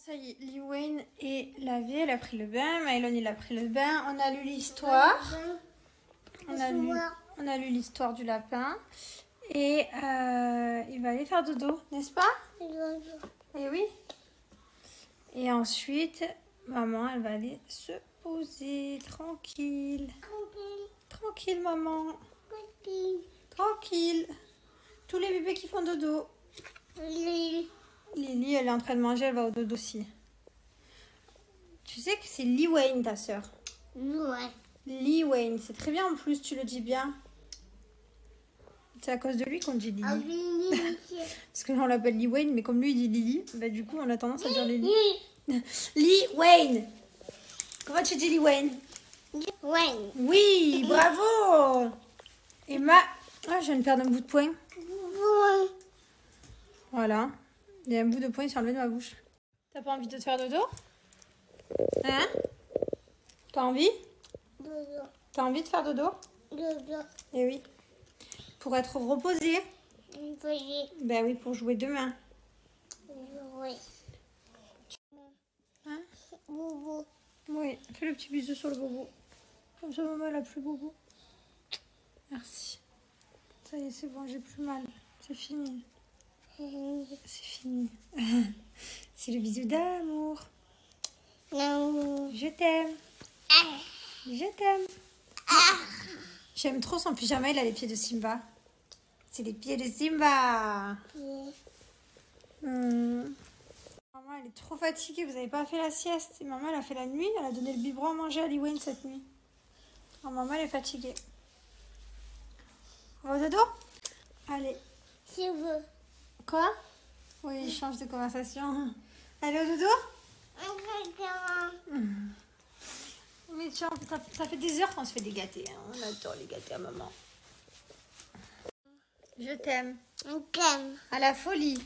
Ça y est, Lee Wayne est lavé, elle a pris le bain, Mylon il a pris le bain, on a lu l'histoire, on a lu l'histoire du lapin et il va aller faire dodo, n'est-ce pas? Et oui. Et ensuite, maman elle va aller se poser tranquille. Tranquille maman. Tranquille. Tous les bébés qui font dodo. Lily, elle est en train de manger, elle va au dodo aussi. Tu sais que c'est Lee Wayne, ta soeur. Ouais. Lee Wayne, c'est très bien en plus, tu le dis bien. C'est à cause de lui qu'on dit Lily. Ah oui, Parce que là, on l'appelle Lee Wayne, mais comme lui, il dit Lily, bah, du coup, on a tendance à dire Lily. Lee Wayne. Comment tu dis Lee Wayne? Wayne. Oui, bravo. Emma, ah, je viens de perdre un bout de poing. Voilà. Il y a un bout de poing sur le de ma bouche. T'as pas envie de te faire dodo? Hein? T'as envie? T'as envie de faire dodo? Eh oui. Pour être reposé. Ben oui, pour jouer demain. Hein? Oui, fais le petit bisou sur le bobo. Comme ça, maman, elle a plus bobo. Merci. Ça y est, c'est bon, j'ai plus mal. C'est fini. C'est fini. C'est le bisou d'amour. Je t'aime. Je t'aime. J'aime trop son pyjama, il a les pieds de Simba. C'est les pieds de Simba. Maman, elle est trop fatiguée, vous n'avez pas fait la sieste. Et maman, elle a fait la nuit, elle a donné le biberon à manger à Lee Wayne cette nuit. Alors, maman, elle est fatiguée. On va au dodo? Allez. Si je veux. Quoi? Oui, change de conversation. Allez au dodo? Mais tiens, ça fait des heures qu'on se fait des gâtés. Hein. On adore les gâtés à maman. Je t'aime. On t'aime. À la folie.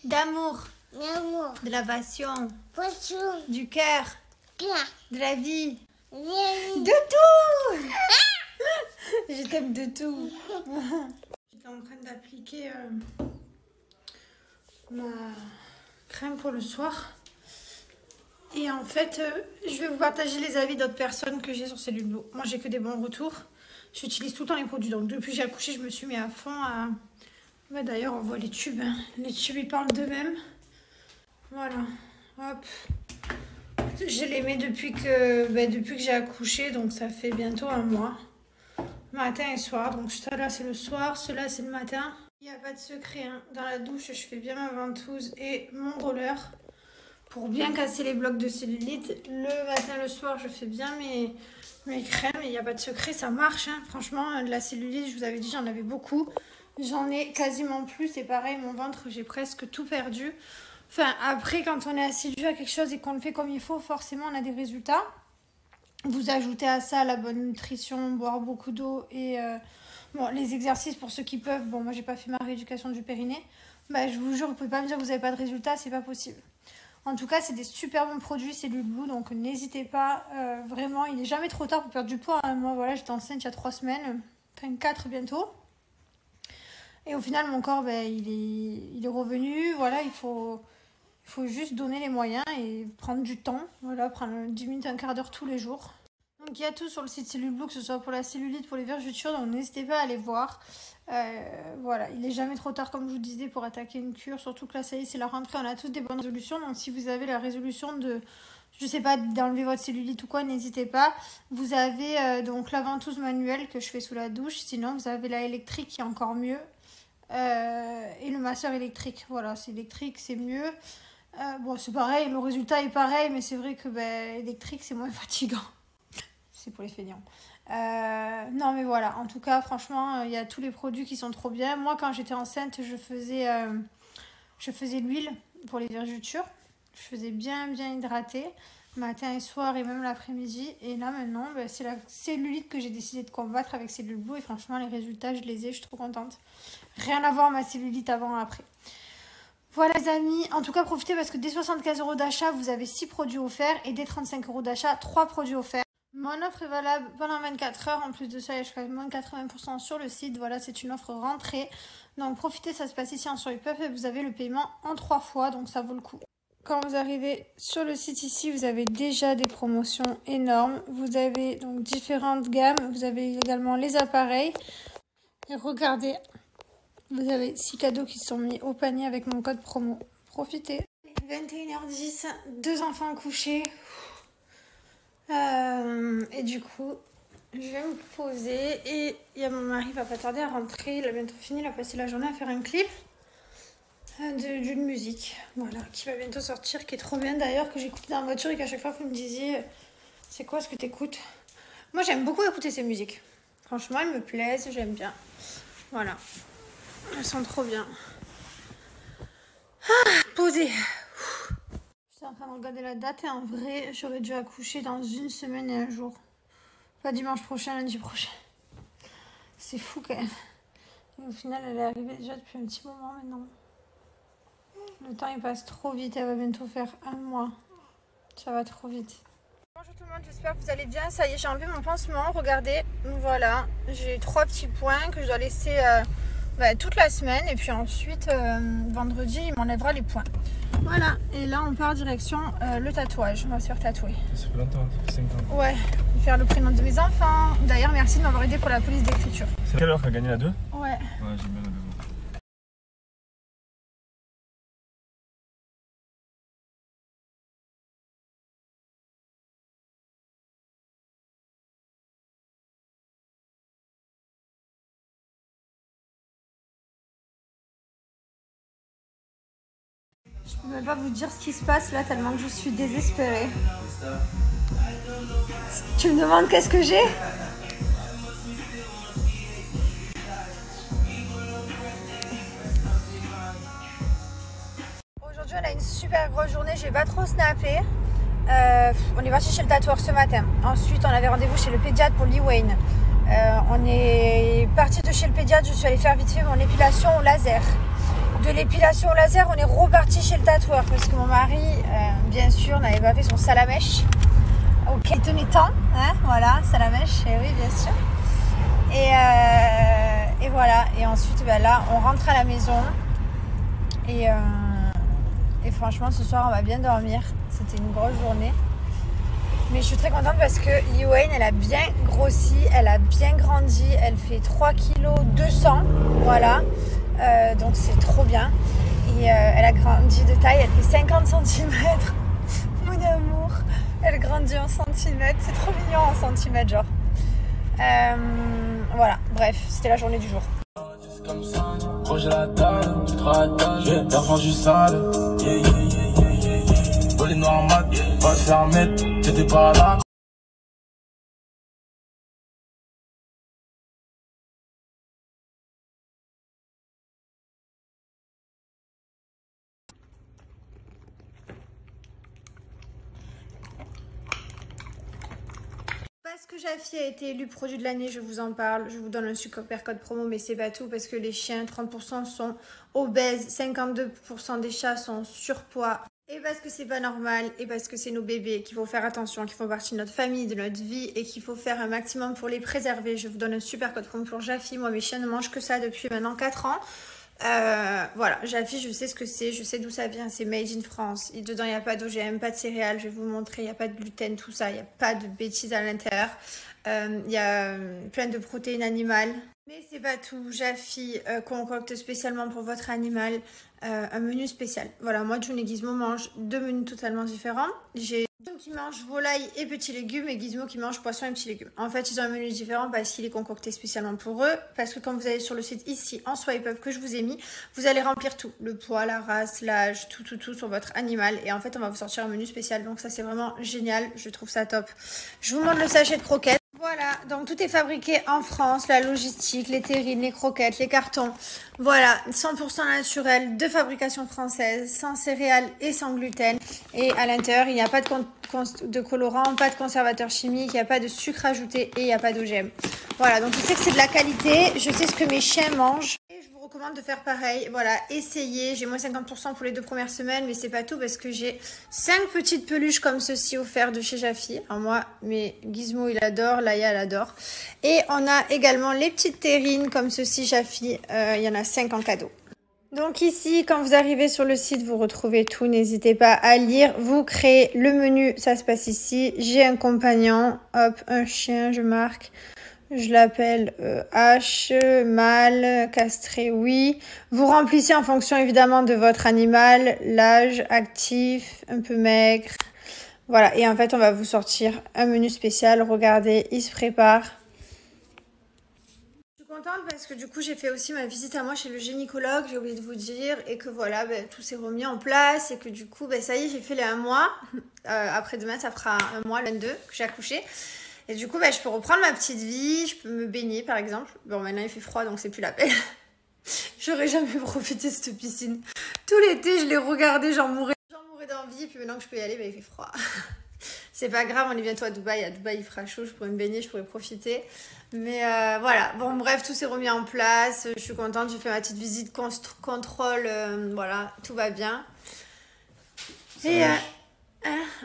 D'amour. De la passion. Du cœur. De la vie. De tout. Je t'aime de tout. J'étais en train d'appliquer ma crème pour le soir. Et en fait, je vais vous partager les avis d'autres personnes que j'ai sur Cellule Blue. Moi, j'ai que des bons retours. J'utilise tout le temps les produits. Donc, depuis que j'ai accouché, je me suis mis à fond à... Ouais, d'ailleurs, on voit les tubes. Hein. Les tubes, ils parlent d'eux-mêmes. Voilà. Hop. Je les mets depuis que j'ai accouché. Donc, ça fait bientôt un mois. Matin et soir. Donc, ça là, c'est le soir. Cela, c'est le matin. Il n'y a pas de secret. Hein. Dans la douche, je fais bien ma ventouse et mon roller. Pour bien casser les blocs de cellulite. Le matin, le soir, je fais bien mes crèmes. Et il n'y a pas de secret, ça marche. Hein. Franchement, de la cellulite, je vous avais dit, j'en avais beaucoup. J'en ai quasiment plus. C'est pareil, mon ventre, j'ai presque tout perdu. Enfin, après, quand on est assidu à quelque chose et qu'on le fait comme il faut, forcément, on a des résultats. Vous ajoutez à ça la bonne nutrition, boire beaucoup d'eau et bon, les exercices pour ceux qui peuvent. Bon, moi, j'ai pas fait ma rééducation du périnée. Bah, je vous jure, vous pouvez pas me dire que vous n'avez pas de résultats, c'est pas possible. En tout cas, c'est des super bons produits, Cellule Blue, donc n'hésitez pas. Vraiment, il n'est jamais trop tard pour perdre du poids. Hein. Moi, voilà, j'étais enceinte il y a 3 semaines, enfin 4 bientôt. Et au final, mon corps, ben, il est revenu. Voilà, il faut juste donner les moyens et prendre du temps. Voilà, prendre 10 minutes, un quart d'heure tous les jours. Donc, il y a tout sur le site Cellule Blue, que ce soit pour la cellulite, pour les vergetures. Donc, n'hésitez pas à aller voir. Voilà, il n'est jamais trop tard, comme je vous disais, pour attaquer une cure. Surtout que là, ça y est, c'est la rentrée. On a tous des bonnes résolutions. Donc, si vous avez la résolution de, je sais pas, d'enlever votre cellulite ou quoi, n'hésitez pas. Vous avez donc la ventouse manuelle que je fais sous la douche. Sinon, vous avez la électrique qui est encore mieux. Et le masseur électrique. Voilà, c'est électrique, c'est mieux. Bon, c'est pareil, le résultat est pareil, mais c'est vrai que électrique, c'est moins fatigant. C'est pour les feignants. Non, mais voilà, en tout cas, franchement, il y a tous les produits qui sont trop bien. Moi, quand j'étais enceinte, je faisais l'huile pour les vergetures. Je faisais bien hydrater, matin et soir et même l'après-midi. Et là, maintenant, c'est la cellulite que j'ai décidé de combattre avec Cellule Blue. Et franchement, les résultats, je les ai, je suis trop contente. Rien à voir ma cellulite avant et après. Voilà les amis, en tout cas profitez parce que dès 75 € d'achat, vous avez 6 produits offerts et dès 35 € d'achat, 3 produits offerts. Mon offre est valable pendant 24 heures. En plus de ça, il y a jusqu'à moins de 80% sur le site. Voilà, c'est une offre rentrée. Donc profitez, ça se passe ici en Swipe Up et vous avez le paiement en 3 fois, donc ça vaut le coup. Quand vous arrivez sur le site ici, vous avez déjà des promotions énormes. Vous avez donc différentes gammes. Vous avez également les appareils. Et regardez, vous avez 6 cadeaux qui sont mis au panier avec mon code promo. Profitez. 21h10, 2 enfants couchés. Et du coup, je vais me poser. Et il y a mon mari, il va pas tarder à rentrer. Il a bientôt fini, il a passé la journée à faire un clip d'une musique, voilà, qui va bientôt sortir, qui est trop bien d'ailleurs, que j'écoutais dans la voiture et qu'à chaque fois vous me disiez c'est quoi ce que t'écoutes. Moi j'aime beaucoup écouter ces musiques, franchement elles me plaisent, j'aime bien, voilà, elles sont trop bien. Posée. Je suis en train de regarder la date et en vrai j'aurais dû accoucher dans 1 semaine et 1 jour, pas dimanche prochain, lundi prochain. C'est fou quand même. Et au final elle est arrivée déjà depuis un petit moment maintenant. Le temps il passe trop vite, elle va bientôt faire 1 mois. Ça va trop vite. Bonjour tout le monde, j'espère que vous allez bien. Ça y est, j'ai enlevé mon pansement, regardez. Voilà, j'ai 3 petits points que je dois laisser toute la semaine. Et puis ensuite, vendredi, il m'enlèvera les points. Voilà, et là on part direction le tatouage. On va se faire tatouer. Ça fait longtemps, ça fait 5 ans. Ouais, faire le prénom de mes enfants. D'ailleurs, merci de m'avoir aidé pour la police d'écriture. C'est quelle heure qu'a gagné la 2? Ouais. Ouais, j'ai bien la 2. Je peux même pas vous dire ce qui se passe là tellement que je suis désespérée. Tu me demandes qu'est-ce que j'ai? Aujourd'hui on a une super grosse journée, j'ai pas trop snappé. On est parti chez le tatoueur ce matin. Ensuite on avait rendez-vous chez le pédiatre pour Lee Wayne. On est parti de chez le pédiatre, je suis allée faire vite fait mon épilation au laser. De l'épilation au laser, on est reparti chez le tatoueur parce que mon mari, bien sûr, n'avait pas fait son salamèche. Ok, il tenait tant, hein, voilà, salamèche, oui, bien sûr. Et voilà, et ensuite, là, on rentre à la maison. Et franchement, ce soir, on va bien dormir. C'était une grosse journée. Mais je suis très contente parce que Lee Wayne, elle a bien grossi, elle a bien grandi. Elle fait 3 kg 200, voilà. Donc c'est trop bien. Et elle a grandi de taille, elle fait 50 cm. Mon amour, elle grandit en centimètres. C'est trop mignon en centimètres, genre. Voilà, bref, c'était la journée du jour. Comme ça, proche la dalle, tu te rattaches, j'ai d'argent du sale, yeah, yeah, yeah, yeah, yeah. Pour les noirs mat, pas te faire mettre, t'étais pas là. Parce que Jaffy a été élu produit de l'année, je vous en parle, je vous donne un super code promo, mais c'est pas tout parce que les chiens, 30% sont obèses, 52% des chats sont surpoids. Et parce que c'est pas normal, et parce que c'est nos bébés, qu'il faut faire attention, qu'ils font partie de notre famille, de notre vie, et qu'il faut faire un maximum pour les préserver. Je vous donne un super code promo pour Jaffy. Moi, mes chiens ne mangent que ça depuis maintenant 4 ans. Voilà, Jaffy, je sais ce que c'est, je sais d'où ça vient, c'est made in France. Et dedans, il n'y a pas d'OGM, pas de céréales, je vais vous montrer, il n'y a pas de gluten, tout ça, il n'y a pas de bêtises à l'intérieur. Il y a plein de protéines animales. Mais c'est pas tout, Jaffy concocte spécialement pour votre animal un menu spécial. Voilà, moi, June et Gizmo mangent 2 menus totalement différents. J'ai June qui mange volaille et petits légumes et Gizmo qui mange poisson et petits légumes. En fait, ils ont un menu différent parce qu'il est concocté spécialement pour eux. Parce que quand vous allez sur le site ici, en swipe up que je vous ai mis, vous allez remplir tout. Le poids, la race, l'âge, tout sur votre animal. Et en fait, on va vous sortir un menu spécial. Donc ça, c'est vraiment génial. Je trouve ça top. Je vous montre le sachet de croquettes. Voilà, donc tout est fabriqué en France, la logistique, les terrines, les croquettes, les cartons. Voilà, 100% naturel, de fabrication française, sans céréales et sans gluten. Et à l'intérieur, il n'y a pas de colorant, pas de conservateur chimique, il n'y a pas de sucre ajouté et il n'y a pas d'OGM. Voilà, donc je sais que c'est de la qualité, je sais ce que mes chiens mangent. Et je vous recommande de faire pareil. Voilà, essayez. J'ai moins 50% pour les 2 premières semaines, mais c'est pas tout parce que j'ai 5 petites peluches comme ceci offertes de chez Jaffy. Alors moi, mes Gizmo, il adore, Laïa, elle adore. Et on a également les petites terrines comme ceci, Jaffy. Il y en a 5 en cadeau. Donc ici, quand vous arrivez sur le site, vous retrouvez tout. N'hésitez pas à lire. Vous créez le menu, ça se passe ici. J'ai un compagnon, hop, un chien, je marque. Je l'appelle H, mâle, castré, oui. Vous remplissez en fonction évidemment de votre animal, l'âge, actif, un peu maigre. Voilà, et en fait, on va vous sortir un menu spécial. Regardez, il se prépare. Je suis contente parce que du coup, j'ai fait aussi ma visite à moi chez le gynécologue, j'ai oublié de vous dire, et que voilà, tout s'est remis en place, et que du coup, ça y est, j'ai fait les 1 mois. Après-demain, ça fera 1 mois, le 22, que j'ai accouché. Et du coup, je peux reprendre ma petite vie, je peux me baigner par exemple. Bon, maintenant il fait froid, donc c'est plus la peine. J'aurais jamais profité de cette piscine. Tout l'été, je l'ai regardée, j'en mourais d'envie, puis maintenant que je peux y aller, il fait froid. C'est pas grave, on est bientôt à Dubaï. À Dubaï, il fera chaud, je pourrais me baigner, je pourrais profiter. Mais voilà, bon bref, tout s'est remis en place. Je suis contente, j'ai fait ma petite visite contrôle, voilà, tout va bien. Et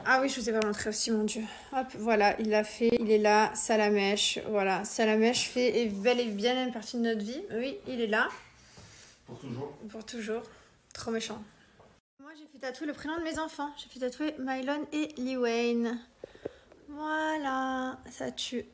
ah oui, je vous ai pas montré aussi, mon Dieu. Hop, voilà, il l'a fait, il est là, Salamèche. Voilà, Salamèche fait bel et bien une partie de notre vie. Oui, il est là. Pour toujours. Pour toujours. Trop méchant. Moi, j'ai fait tatouer le prénom de mes enfants. J'ai fait tatouer Mylon et Liwayne. Voilà, ça tue.